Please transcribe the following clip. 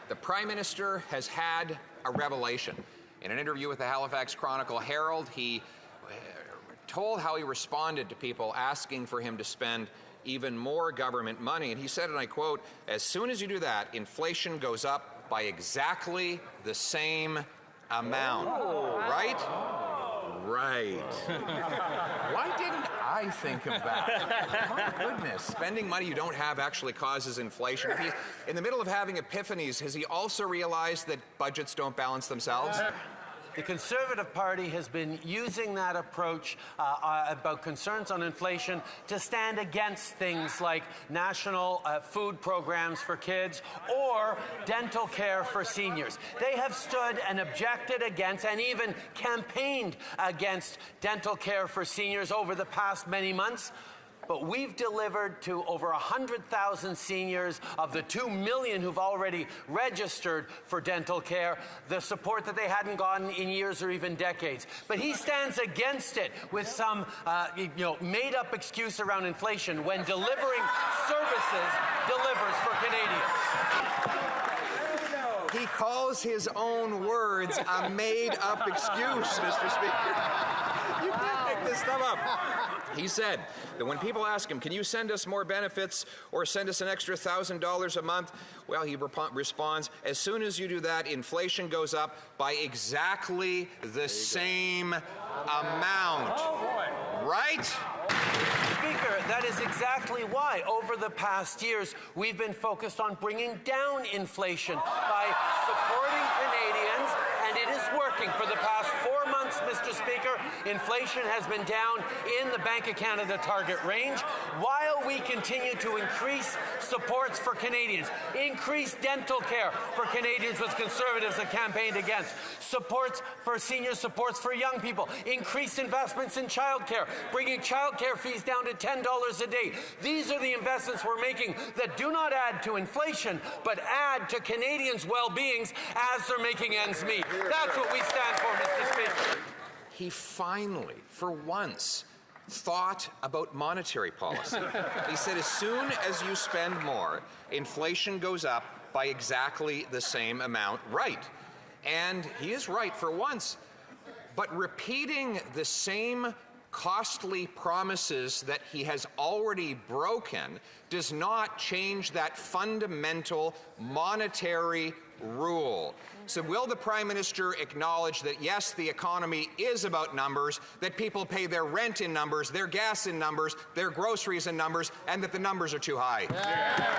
The Prime Minister has had a revelation. In an interview with the Halifax Chronicle-Herald, he told how he responded to people asking for him to spend even more government money. And he said, and I quote, "As soon as you do that, inflation goes up by exactly the same amount." Oh. Right? Right. Why didn't I think of that? My goodness. Spending money you don't have actually causes inflation. If he's in the middle of having epiphanies, has he also realized that budgets don't balance themselves? The Conservative Party has been using that approach about concerns on inflation to stand against things like national food programs for kids or dental care for seniors. They have stood and objected against and even campaigned against dental care for seniors over the past many months. But we've delivered to over 100,000 seniors of the 2 million who've already registered for dental care the support that they hadn't gotten in years or even decades. But he stands against it with some made-up excuse around inflation when delivering services delivers for Canadians. He calls his own words a made-up excuse, Mr. Speaker. You can't make this stuff up. He said that when people ask him, "Can you send us more benefits or send us an extra $1,000 a month?" Well, he responds, "As soon as you do that, inflation goes up by exactly the same amount." Oh, boy. Right? Speaker, that is exactly why over the past years we've been focused on bringing down inflation by supporting Canadians, and it is working. For the past 4 months, Mr. Speaker, inflation has been down in the Bank of Canada target range, while we continue to increase supports for Canadians, increase dental care for Canadians with Conservatives that campaigned against, supports for seniors, supports for young people, increased investments in childcare, bringing childcare fees down to $10 a day. These are the investments we're making that do not add to inflation, but add to Canadians' well-beings as they're making ends meet. That's what we stand for, Mr. Speaker. He finally, for once, thought about monetary policy. He said, as soon as you spend more, inflation goes up by exactly the same amount. Right. And he is right for once. But repeating the same costly promises that he has already broken does not change that fundamental monetary rule. So will the Prime Minister acknowledge that, yes, the economy is about numbers, that people pay their rent in numbers, their gas in numbers, their groceries in numbers, and that the numbers are too high? Yeah.